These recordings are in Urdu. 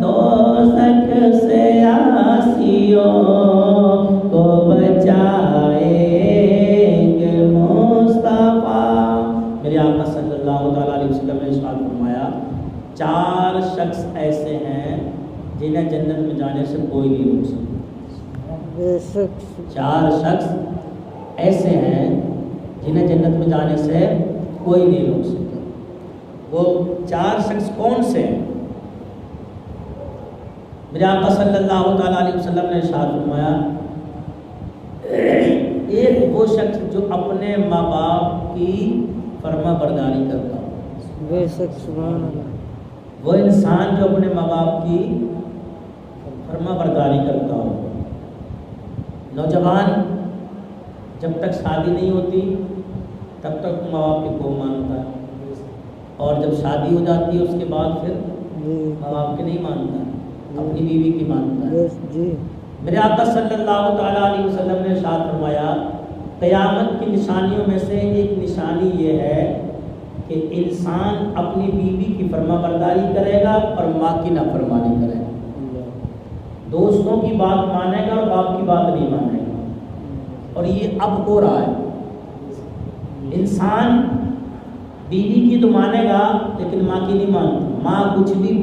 دوزخ سے عاصیوں کو بچائیں گے مصطفیٰ۔ میرے آقا صلی اللہ تعالیٰ علیہ وسلم نے ارشاد فرمایا 4 شخص ایسے ہیں جنہیں جنت میں جانے سے کوئی نہیں روک سکتا۔ 4 شخص ایسے ہیں جنہیں جنت میں جانے سے کوئی نہیں روک سکتا۔ وہ 4 شخص کون سے ہیں؟ میرے آقا صلی اللہ تعالیٰ علیہ وسلم نے ارشاد فرمایا ایک وہ شخص جو اپنے ماں باپ کی فرما برداری کرتا ہو، وہ انسان جو اپنے ماں باپ کی فرما برداری کرتا ہو۔ نوجوان جب تک شادی نہیں ہوتی تب تک ماں باپ کی کو مانتا ہے، اور جب شادی ہو جاتی ہے اس کے بعد پھر ماں باپ کی نہیں مانتا، اپنی بیوی کی مانتا ہے۔ میرے آقا صلی اللہ تعالیٰ علیہ وسلم نے ارشاد فرمایا قیامت کی نشانیوں میں سے ایک نشانی یہ ہے کہ انسان اپنی بیوی کی فرما برداری کرے گا اور ماں کی نافرمانی کرے گا، دوستوں کی بات مانے گا اور باپ کی بات نہیں مانے گا۔ اور یہ اب ہو رہا ہے، انسان بیوی کی تو مانے گا لیکن ماں کی نہیں مانتا۔ ماں کچھ بھی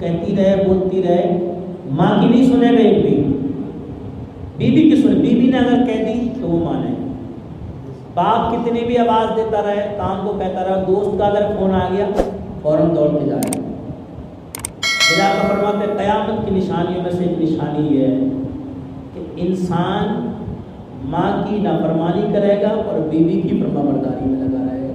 کہتی رہے بولتی رہے، ماں کی نہیں سنے گا ایک بھی، بیوی کی سنے۔ بیوی نے اگر کہہ دی تو وہ مانے گا۔ باپ کتنی بھی آواز دیتا رہے، کام کو کہتا رہے، دوست کا اگر فون آ گیا فوراً دوڑ کے جائے گا۔ خدا کا فرماتے ہیں قیامت کی نشانیوں میں سے ایک نشانی یہ ہے کہ انسان ماں کی نافرمانی کرے گا اور بیوی کی فرما برداری میں لگا رہے گا،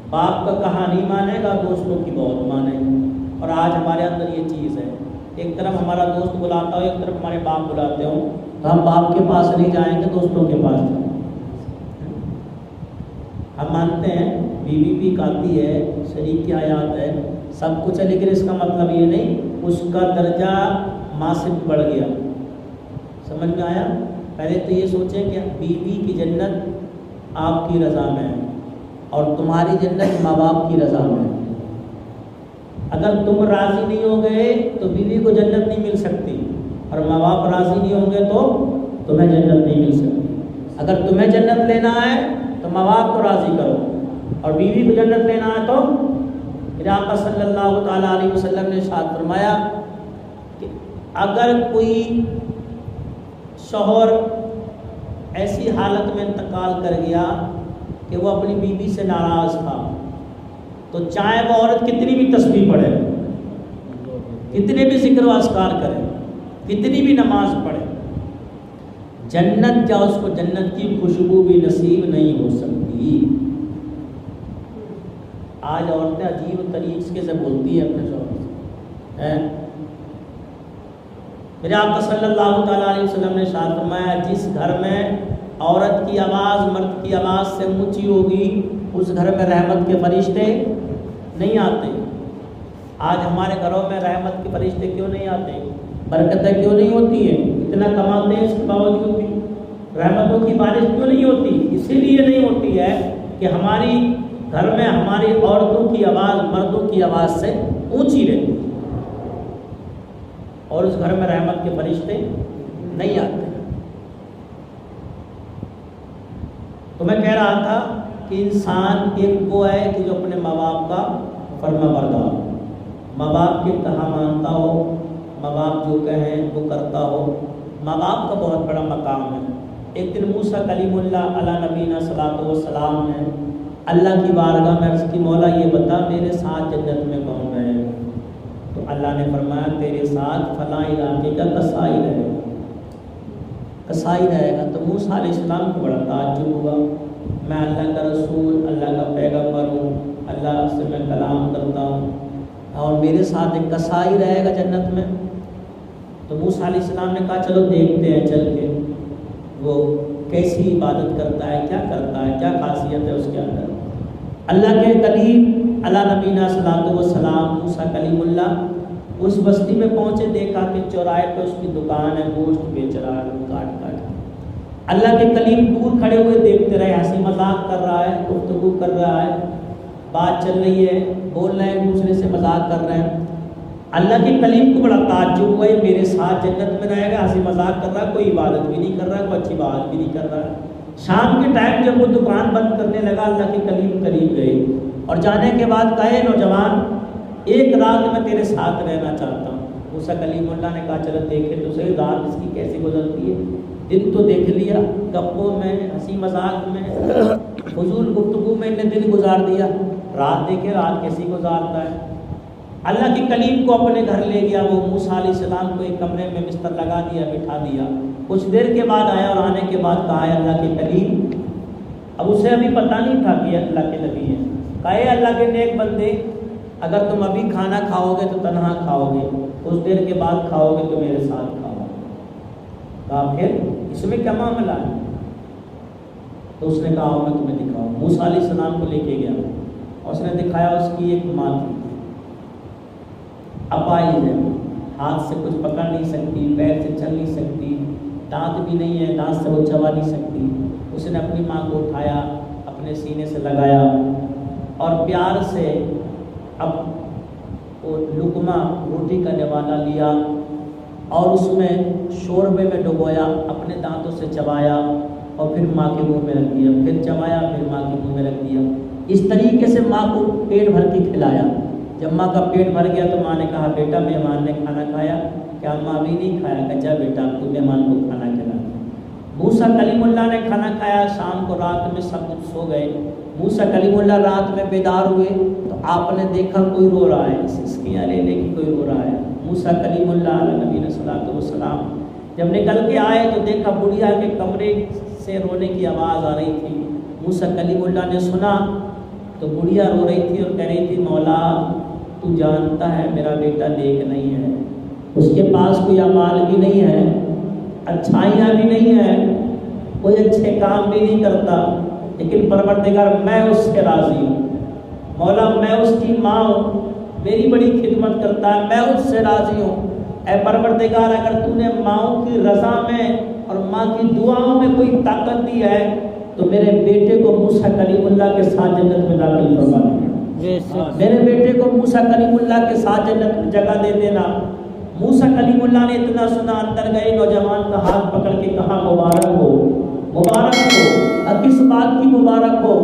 باپ کا کہا نہیں مانے گا، دوستوں کی بہت مانے گا۔ اور آج ہمارے اندر یہ چیز ہے، ایک طرف ہمارا دوست بلاتا ہو، ایک طرف ہمارے باپ بلاتے ہوں، تو ہم باپ کے پاس نہیں جائیں گے، دوستوں کے پاس جائیں گے۔ ہم مانتے ہیں بیوی بھی آتی ہے، شریک کی حیات ہے، سب کچھ ہے، لیکن اس کا مطلب یہ نہیں اس کا درجہ ماں سے بڑھ گیا۔ سمجھ میں آیا؟ پہلے تو یہ سوچیں کہ بیوی کی جنت آپ کی رضا میں ہے اور تمہاری جنت ماں باپ کی رضا میں ہے۔ اگر تم راضی نہیں ہو گئے تو بیوی کو جنت نہیں مل سکتی، اور ماں باپ راضی نہیں ہوں گے تو تمہیں جنت نہیں مل سکتی۔ اگر تمہیں جنت لینا ہے تو ماں باپ کو راضی کرو، اور بیوی کو جنت لینا ہے تو میرے آقا صلی اللہ تعالیٰ علیہ وسلم نے ارشاد فرمایا کہ اگر کوئی شوہر ایسی حالت میں انتقال کر گیا کہ وہ اپنی بیوی سے ناراض تھا، تو چاہے وہ عورت کتنی بھی تسبیح پڑھے، کتنے بھی ذکر و اذکار کرے، کتنی بھی نماز پڑھے، جنت کیا اس کو جنت کی خوشبو بھی نصیب نہیں ہو سکتی۔ آج عورتیں عجیب طریقے سے بولتی ہیں اپنے شوہر سے۔ میرے آقا صلی اللہ تعالیٰ علیہ وسلم نے ارشاد فرمایا جس گھر میں عورت کی آواز مرد کی آواز سے اونچی ہوگی اس گھر میں رحمت کے فرشتے نہیں آتے۔ آج ہمارے گھروں میں رحمت کے فرشتے کیوں نہیں آتے؟ برکتیں کیوں نہیں ہوتی ہیں؟ اتنا کماتے ہیں، اس کے باوجود بھی رحمتوں کی بارش کیوں نہیں ہوتی؟ اسی لیے نہیں ہوتی ہے کہ ہماری گھر میں ہماری عورتوں کی آواز مردوں کی آواز سے اونچی رہتی ہے، اور اس گھر میں رحمت کے فرشتے نہیں آتے۔ تو میں کہہ رہا تھا کہ انسان ایک وہ ہے کہ جو اپنے ماں باپ کا فرما بردار، ماں باپ کی کہا مانتا ہو، ماں باپ جو کہیں وہ کرتا ہو۔ ماں باپ کا بہت بڑا مقام ہے۔ ایک دن موسیٰ کلیم اللہ علیہ نبینا صلاۃ والسلام نے اللہ کی بارگاہ میں عرض کی مولا یہ بتا میرے ساتھ جنت میں کون رہے گا؟ تو اللہ نے فرمایا تیرے ساتھ فلاں علاقے کا قصائی رہے گا، قصائی رہے گا۔ تو موسیٰ علیہ السلام کو بڑا تعجب ہوا، میں اللہ کا رسول، اللہ کا پیغمبر ہوں، اللہ سے میں کلام کرتا ہوں، اور میرے ساتھ ایک قصائی رہے گا جنت میں؟ تو موسیٰ علیہ السلام نے کہا چلو دیکھتے ہیں چل کے وہ کیسی عبادت کرتا ہے، کیا کرتا ہے، کیا خاصیت ہے اس کے اندر۔ اللہ کے کلیم علی نبینا صلاۃ والسلام موسیٰ کلیم اللہ اس بستی میں پہنچے، دیکھا کہ چوراہے پہ اس کی دکان ہے، گوشت بیچ رہا ہے کاٹ کاٹ۔ اللہ کے کلیم دور کھڑے ہوئے دیکھتے رہے، ہنسی مذاق کر رہا ہے، گفتگو کر رہا ہے، بات چل رہی ہے، بول رہے ہیں ایک دوسرے سے، مذاق کر رہے ہیں. اللہ کے کلیم کو بڑا تعجب ہوا، یہ میرے ساتھ جنت میں رہے گا، ہنسی مذاق کر رہا ہے، کوئی عبادت بھی نہیں کر رہا ہے، کوئی اچھی بات بھی نہیں کر رہا ہے. شام کے ٹائم جب وہ دکان بند کرنے لگا، اللہ کے کلیم قریب گئے اور جانے کے بعد کہے نوجوان ایک رات میں تیرے ساتھ رہنا چاہتا ہوں. موسیٰ کلیم اللہ نے کہا چلو دیکھے تو صحیح رات اس کی کیسے گزرتی ہے. دن تو دیکھ لیا، گپوں میں، ہنسی مذاق میں، فضول گفتگو میں انہیں دن گزار دیا، رات دیکھے رات کیسی گزارتا ہے. اللہ کے کلیم کو اپنے گھر لے گیا. وہ موسیٰ علیہ السلام کو ایک کمرے میں بستر لگا دیا، بٹھا دیا. کچھ دیر کے بعد آیا اور آنے کے بعد کہا ہے اللہ کے کلیم، اب اسے ابھی پتہ نہیں تھا کہ اللہ کے نبی ہیں. کہا ہے اللہ کے نیک بندے، اگر تم ابھی کھانا کھاؤ گے تو تنہا کھاؤ گے، کچھ دیر کے بعد کھاؤ گے تو میرے ساتھ کھاؤ. کہا پھر اس میں کیا معاملہ ہے؟ تو اس نے کہا میں تمہیں دکھاؤں. موسیٰ علیہ السلام کو لے کے گیا اور اس نے دکھایا. اس کی ایک ماں تھی، اپاہج ہے، ہاتھ سے کچھ پکڑ نہیں سکتی، پیر سے چل نہیں سکتی، دانت بھی نہیں ہے، دانت سے وہ چبا نہیں سکتی. اس نے اپنی ماں کو اٹھایا، اپنے سینے سے لگایا اور پیار سے اب وہ لقمہ روٹی کا نوالا لیا اور اس میں شوربے میں ڈبویا، اپنے دانتوں سے چبایا اور پھر ماں کے منہ میں رکھ دیا، پھر چبایا، پھر ماں کے منہ میں رکھ دیا. اس طریقے سے ماں کو پیٹ بھر کے کھلایا. جب ماں کا پیٹ بھر گیا تو ماں نے کہا بیٹا مہمان نے کھانا کھایا؟ کیا ماں بھی نہیں کھایا؟ کہ جا بیٹا تو مہمان کو کھانا کھلا. موسیٰ کلیم اللہ نے کھانا کھایا. شام کو رات میں سب کچھ سو گئے. موسیٰ کلیم اللہ رات میں بیدار ہوئے تو آپ نے دیکھا کوئی رو رہا ہے، سسکیاں لے لے کے کوئی رو رہا ہے. موسیٰ کلیم اللہ علیہ نبی صلی اللہ علیہ وسلم جب نکل کے آئے تو دیکھا بڑھیا کے کمرے سے رونے کی آواز آ رہی تھی. موسیٰ کلیم اللہ نے سنا تو بڑھیا رو رہی تھی اور کہہ رہی تھی مولا تو جانتا ہے میرا بیٹا نیک نہیں ہے، اس کے پاس کوئی اعمال بھی نہیں ہے، اچھائیاں بھی نہیں ہیں، کوئی اچھے کام بھی نہیں کرتا، لیکن پروردگار میں اس سے راضی ہوں. مولا میں اس کی ماں ہوں، میری بڑی خدمت کرتا ہے، میں اس سے راضی ہوں. اے پروردگار اگر تو نے ماؤں کی رضا میں اور ماں کی دعاؤں میں کوئی طاقت دی ہے تو میرے بیٹے کو موسیٰ کلیم اللہ کے ساتھ جنت میں داخل فرما دے. میرے بیٹے کو موسیٰ کلیم اللہ کے ساتھ جنت میں جگہ دے دینا. موسیٰ کلیم اللہ نے اتنا سنا، اندر گئے، نوجوان کا ہاتھ پکڑ کے کہا مبارک ہو، مبارک ہو. اور کس بات کی مبارک ہو؟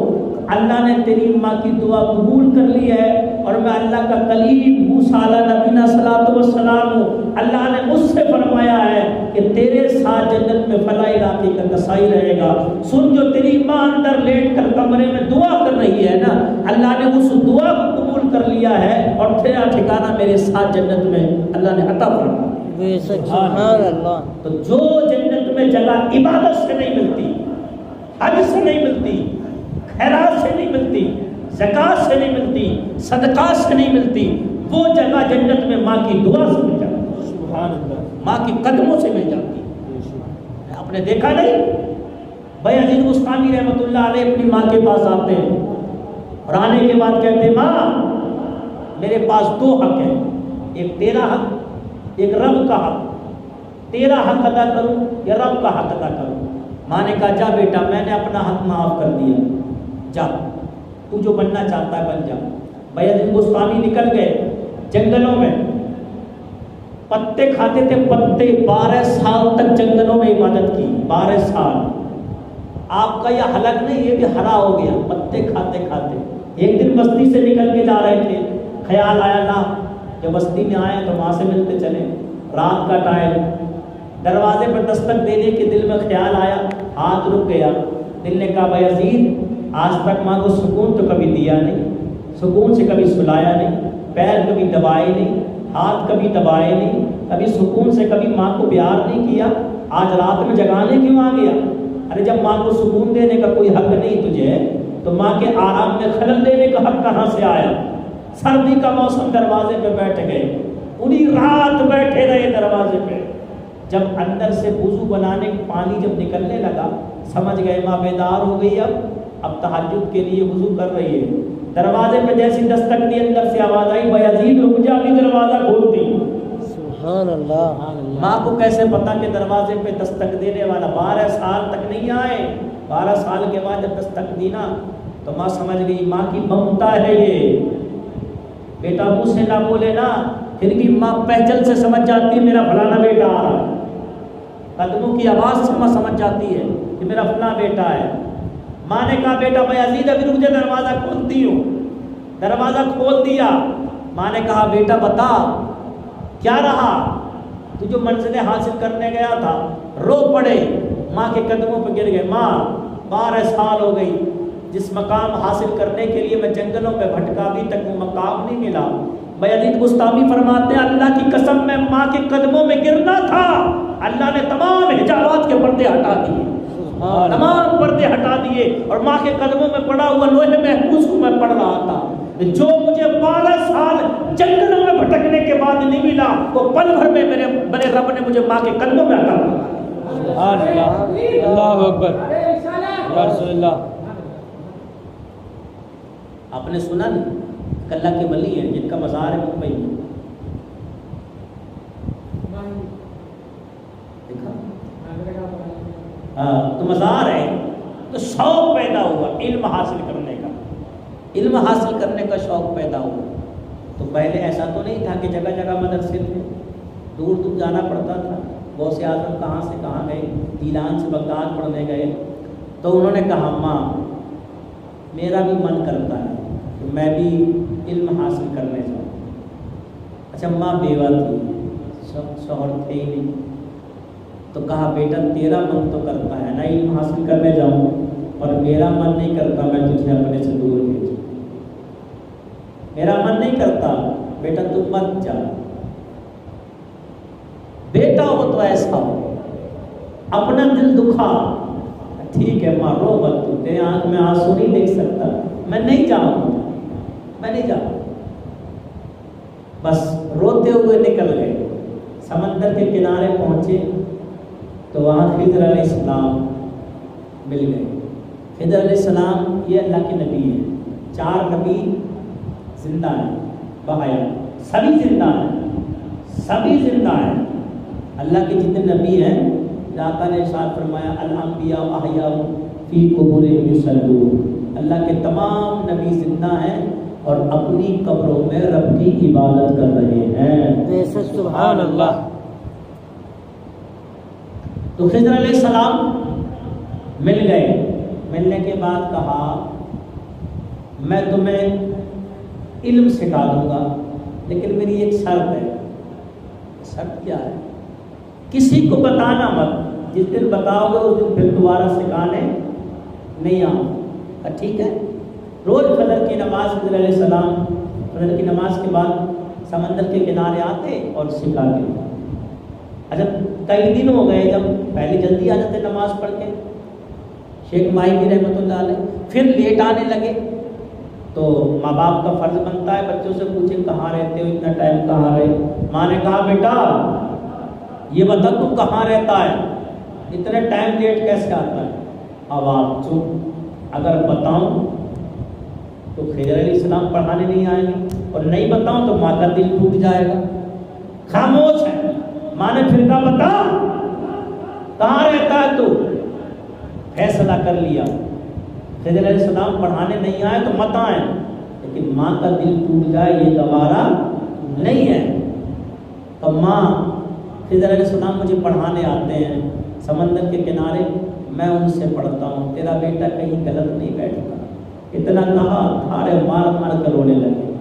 اللہ نے تیری ماں کی دعا قبول کر لی ہے اور میں اللہ کا کلیم موسیٰ علیہ نبینا صلاۃ والسلام ہوں. اللہ نے مجھ سے فرمایا ہے کہ تیرے ساتھ جنت میں فلاں علاقے کا کسائی رہے گا. سن، جو تیری ماں اندر لیٹ کر کمرے میں دعا کر رہی ہے نا، اللہ نے اس دعا کو قبول کر لیا ہے اور تیرا ٹھکانہ میرے ساتھ جنت میں اللہ نے عطا فرمایا. سبحان اللہ. تو جو جنت میں جگہ عبادت سے نہیں ملتی، حج سے نہیں ملتی، خیرات سے نہیں ملتی، زکوٰۃ سے نہیں ملتی، صدقات سے نہیں ملتی، وہ جگہ جنت میں ماں کی دعا سے مل جاتی ہے. سبحان اللہ. ماں کی قدموں سے مل جاتی ہے. آپ نے دیکھا نہیں، بایزید بستامی رحمۃ اللہ علیہ اپنی ماں کے پاس آتے ہیں اور آنے کے بعد کہتے ہیں ماں میرے پاس دو حق ہیں، ایک تیرا حق، ایک رب کا حق. تیرا حق ادا کروں یا رب کا حق ادا کروں؟ ماں نے کہا جا بیٹا میں نے اپنا حق معاف کر دیا، جا تو جو بننا چاہتا ہے بن جا. بایزید بستامی نکل گئے جنگلوں میں، پتے کھاتے تھے، پتے. 12 سال تک جنگلوں میں عبادت کی، 12 سال. آپ کا یہ حلق نہیں، یہ بھی ہرا ہو گیا پتے کھاتے کھاتے. ایک دن بستی سے نکل کے جا رہے تھے، خیال آیا لا جب بستی میں آئے تو وہاں سے ملتے چلے. رات کا ٹائم، دروازے پر دستک دینے کے دل میں خیال آیا، ہاتھ رک گیا. دل نے کہا بایزید آج تک ماں کو سکون تو کبھی دیا نہیں، سکون سے کبھی سلایا نہیں، پیر کبھی دبائے نہیں، ہاتھ کبھی دبائے نہیں، کبھی سکون سے کبھی ماں کو پیار نہیں کیا، آج رات میں جگانے کیوں آ گیا؟ ارے جب ماں کو سکون دینے کا کوئی حق نہیں تجھے تو ماں کے آرام میں خلل دینے کا حق کہاں سے آیا؟ سردی کا موسم، دروازے پہ بیٹھ گئے، پوری رات بیٹھے رہے دروازے پہ. جب اندر سے وضو بنانے پانی جب نکلنے لگا سمجھ گئے ماں بیدار ہو گئی، اب تہجد کے لیے وضو کر رہی ہے. دروازے پہ جیسی دستک دی اندر سے آواز آئی بایزید رک جا، ابھی دروازہ کھول دی. سبحان اللہ. ماں کو کیسے پتا کہ دروازے پہ دستک دینے والا 12 سال تک نہیں آئے 12 سال کے بعد جب دستک دی نا تو ماں سمجھ گئی ماں کی ممتا ہے یہ. بیٹا منہ سے نہ بولے نا پھر بھی ماں پہچل سے سمجھ جاتی ہے میرا فلانا بیٹا آ رہا ہے. قدموں کی آواز سے ماں سمجھ جاتی ہے کہ میرا فلانا بیٹا ہے. ماں نے کہا بیٹا بایزید ابھی رک جا دروازہ کھولتی ہوں. دروازہ کھول دیا. ماں نے کہا بیٹا بتا کیا رہا تو جو منزلیں حاصل کرنے گیا تھا. رو پڑے ماں کے قدموں پہ گر گئے. ماں 12 سال ہو گئی جس مقام حاصل کرنے کے لیے میں جنگلوں پہ بھٹکا ابھی تک وہ مقام نہیں ملا. بایزید بستامی فرماتے ہیں اللہ کی قسم میں ماں کے قدموں میں گرنا تھا اللہ نے تمام حجابات کے پردے ہٹا دیے. تمام پردے ہٹا دیے اور ماں کے قدموں میں پڑا ہوا لوہے محفوظ کو میں پڑھ رہا تھا. جو مجھے 12 سال جنگلوں میں بھٹکنے کے بعد نہیں ملا وہ پل بھر میں میرے رب نے مجھے ماں کے قدموں میں عطا فرمایا. اللہ اکبر یا رسول اللہ. آپ نے سنا نہیں کہ اللہ کے ولی ہیں جن کا مزار ہے ممبئی میں. تو مزار ہے تو شوق پیدا ہوا علم حاصل کرنے کا. علم حاصل کرنے کا شوق پیدا ہوا. تو پہلے ایسا تو نہیں تھا کہ جگہ جگہ مدرسے تھے, دور دور جانا پڑتا تھا. غوث اعظم کہاں سے کہاں گئے, دیلان سے بغداد پڑھنے گئے. تو انہوں نے کہا ماں میرا بھی من کرتا ہے کہ میں بھی علم حاصل کرنے جاؤں. اچھا ماں بیوہ تھی, شوہر تھے ہی نہیں. تو کہا بیٹا تیرا من تو کرتا ہے نا علم حاصل کرنے جاؤں, اور میرا من نہیں کرتا میں تجھے اپنے سے دور بھیجوں. میرا من نہیں کرتا بیٹا تم مت جا. بیٹا ہو تو ایسا ہو, اپنا دل دکھا. ٹھیک ہے ماں رو مت, تو تیرے آنکھ میں آنسو نہیں دیکھ سکتا, میں نہیں جاؤں, میں نہیں جاؤں. بس روتے ہوئے نکل گئے. سمندر کے کنارے پہنچے تو وہاں خضر علیہ السلام مل گئے. خضر علیہ السلام یہ اللہ کے نبی ہیں. 4 نبی زندہ ہیں بحیا, سبھی زندہ ہیں, سبھی زندہ ہیں. اللہ کے جتنے نبی ہیں آقا نے ارشاد فرمایا الانبیاء احیاء فی قبورہم یصلون. اللہ کے تمام نبی زندہ ہیں اور اپنی قبروں میں رب کی عبادت کر رہے ہیں. سبحان اللہ. تو خضر علیہ السلام مل گئے. ملنے کے بعد کہا میں تمہیں علم سکھا دوں گا لیکن میری ایک شرط ہے. شرط کیا ہے؟ کسی کو بتانا مت. جس دن بتاؤ گے اس دن پھر دوبارہ سکھانے نہیں آؤ. ٹھیک ہے. روز فجر کی نماز خضر علیہ السلام فجر کی نماز کے بعد سمندر کے کنارے آتے اور سکھاتے. اچھا کئی دن ہو گئے جب پہلے جلدی آ جاتے نماز پڑھ کے, شیخ ماہی کی رحمۃ اللہ علیہ, پھر لیٹ آنے لگے. تو ماں باپ کا فرض بنتا ہے بچوں سے پوچھیں کہاں رہتے ہو, اتنا ٹائم کہاں رہے. ماں نے کہا بیٹا یہ بتا تو کہاں رہتا ہے, اتنے ٹائم لیٹ کیسے آتا ہے. اب آپ چپ, اگر بتاؤں تو خضر علیہ السلام پڑھانے نہیں آئیں گے, اور نہیں بتاؤں تو ماں کا دل ٹوٹ جائے گا. خاموش ہے. ماں نے پھر کہا بتا کہاں رہتا ہے تو. فیصلہ کر لیا خضر علیہ السلام پڑھانے نہیں آئے تو مت آئیں, لیکن ماں کا دل ٹوٹ جائے یہ گوارا نہیں ہے. تو ماں خضر علیہ السلام مجھے پڑھانے آتے ہیں سمندر کے کنارے, میں ان سے پڑھتا ہوں, تیرا بیٹا کہیں غلط نہیں بیٹھتا. اتنا کہا تھارے مار مار کر رونے لگے.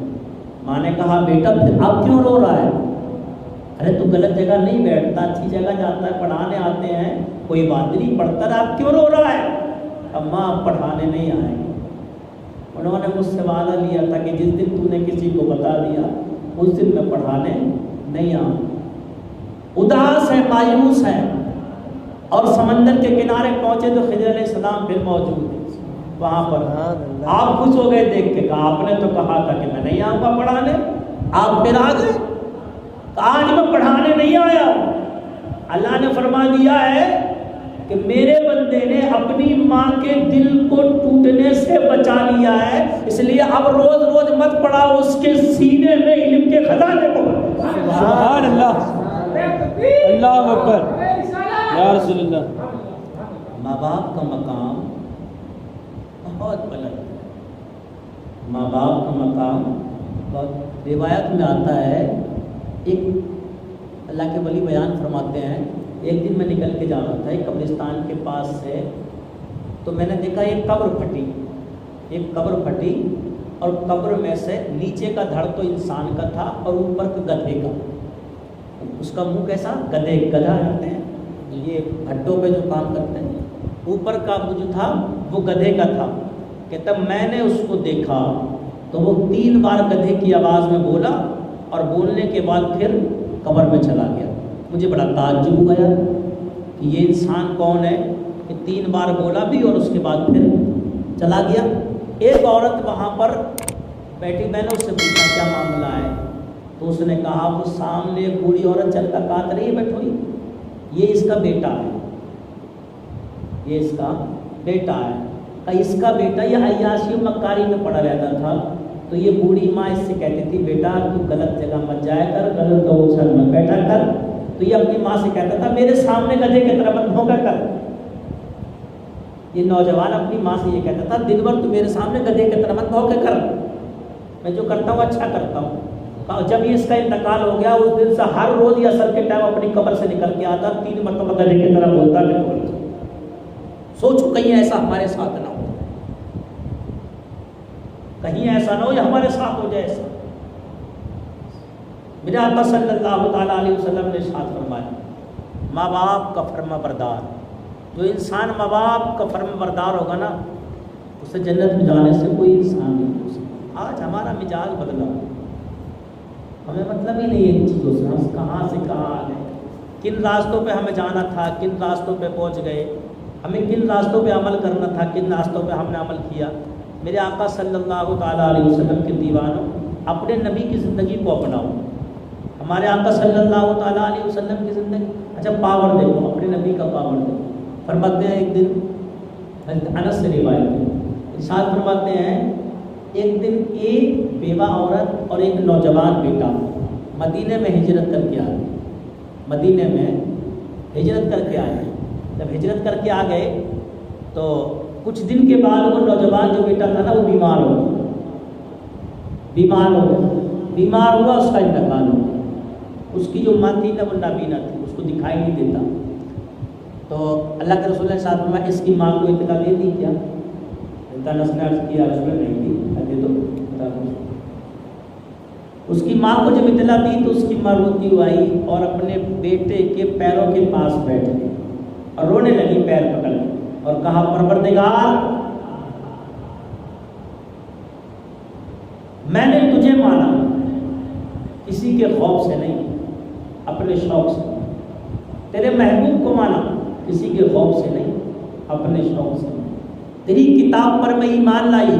ماں نے کہا بیٹا پھر اب کیوں رو رہا ہے؟ ارے تو غلط جگہ نہیں بیٹھتا, اچھی جگہ جاتا ہے, پڑھانے آتے ہیں, کوئی بات نہیں, پڑھتا رہا, اب کیوں رو رہا ہے؟ اب ماں پڑھانے نہیں آئیں گے. انہوں نے مجھ سے وعدہ لیا تھا کہ جس دن تو نے کسی کو بتا دیا اس دن میں پڑھانے نہیں آؤں. اداس ہے, مایوس ہے, اور سمندر کے کنارے پہنچے تو خضر علیہ السلام پھر موجود ہیں وہاں پر. آپ خوش ہو گئے دیکھ کے, کہا آپ نے تو کہا تھا کہ میں نہیں آؤں گا پڑھانے, آپ پھر آ گئے. آج میں پڑھانے نہیں آیا. اللہ نے فرما دیا ہے کہ میرے بندے نے اپنی ماں کے دل کو ٹوٹنے سے بچا لیا ہے, اس لیے اب روز روز مت پڑھاؤ, اس کے سینے میں علم کے خزانے کو. سبحان اللہ, اللہ اکبر یا رسول اللہ. ماں باپ کا مقام بہت بلند ہے۔ ماں باپ کا مقام بہت، روایت میں آتا ہے، ایک اللہ کے ولی بیان فرماتے ہیں، ایک دن میں نکل کے جا رہا تھا ایک قبرستان کے پاس سے، تو میں نے دیکھا ایک قبر پھٹی اور قبر میں سے نیچے کا دھڑ تو انسان کا تھا اور اوپر کا گدھے کا۔ اس کا منہ کیسا؟ گدھا کرتے ہیں یہ بھٹوں پہ جو کام کرتے ہیں، اوپر کا جو تھا وہ گدھے کا تھا۔ کہ تب میں نے اس کو دیکھا تو وہ 3 بار گدھے کی آواز میں بولا اور بولنے کے بعد پھر قبر میں چلا گیا۔ مجھے بڑا تعجب ہوا یار کہ یہ انسان کون ہے کہ 3 بار بولا بھی اور اس کے بعد پھر چلا گیا۔ ایک عورت وہاں پر بیٹھی، میں نے اس سے پوچھا کیا معاملہ ہے، تو اس نے کہا وہ سامنے ایک بوڑھی عورت چل کر کاٹ رہی ہے بیٹھوئی، یہ اس کا بیٹا ہے، یہ اس کا بیٹا ہے۔ اس کا بیٹا یہ عیاشی و مکاری میں پڑا رہتا تھا، تو یہ بوڑھی ماں اس سے کہتی تھی بیٹا تو غلط جگہ مت جایا کر، غلط لوگوں کے ساتھ مت بیٹھا کر۔ تو یہ اپنی ماں سے کہتا تھا میرے سامنے گدھے کی طرح مت بھونکا کر۔ یہ نوجوان اپنی ماں سے یہ کہتا تھا دن بھر تو میرے سامنے گدھے کی طرح مت بھونکا کر، میں جو کرتا ہوں اچھا کرتا ہوں۔ جب یہ اس کا انتقال ہو گیا اس دن سے ہر روز یہ عصر کے ٹائم اپنی قبر سے نکل کے آتا، 3 مرتبہ گدھے کی طرح بولتا ہے۔ سوچو کہیں ایسا ہمارے ساتھ نہ ہو، کہیں ایسا نہ ہو یا ہمارے ساتھ ہو جائے ایسا۔ میرے آقا صلی اللہ تعالیٰ علیہ وسلم نے ارشاد فرمایا ماں باپ کا فرما بردار، جو انسان ماں باپ کا فرما بردار ہوگا نا اسے جنت میں جانے سے کوئی انسان نہیں ہو سکتا۔ آج ہمارا مزاج بدلا، ہمیں مطلب ہی نہیں ہے ان چیزوں سے، ہم کہاں سے کہاں آ گئے، کن راستوں پہ ہمیں جانا تھا، کن راستوں پہ پہنچ گئے، ہمیں کن راستوں پہ عمل کرنا تھا، کن راستوں پہ ہم نے عمل کیا۔ میرے آقا صلی اللہ تعالیٰ علیہ وسلم کے دیوانوں، اپنے نبی کی زندگی کو اپناؤ۔ ہمارے آقا صلی اللہ تعالیٰ علیہ وسلم کی زندگی، اچھا پاور دیکھو، اپنے نبی کا پاور دیکھو۔ فرماتے ہیں ایک دن، انس سے روایت ہے، ارشاد فرماتے ہیں ایک دن ایک بیوہ عورت اور ایک نوجوان بیٹا مدینے میں ہجرت کر کے آ گئے، مدینے میں ہجرت کر کے آئے۔ جب ہجرت کر کے آ گئے تو کچھ دن کے بعد وہ نوجوان جو بیٹا تھا نا وہ بیمار ہو گیا، بیمار ہوا، اس کا انتقال ہو گیا۔ اس کی جو ماں تھی نا وہ نابینا تھی، اس کو دکھائی نہیں دیتا۔ تو اللہ کے رسول نے ساتھ میں اس کی ماں کو اطلاع دے دی کیا؟ انس نے عرض کیا رسول نہیں دی، دے دو بتا دو۔ اس کی ماں کو جب اطلاع دی تو اس کی ماں روتی ہوئی آئی اور اپنے بیٹے کے پیروں کے پاس بیٹھ گئی اور رونے لگی پیر پکڑ کے اور کہا پروردگار میں نے تجھے مانا کسی کے خوف سے نہیں، اپنے شوق سے، تیرے محبوب کو مانا کسی کے خوف سے نہیں، اپنے شوق سے، تیری کتاب پر میں ایمان لائی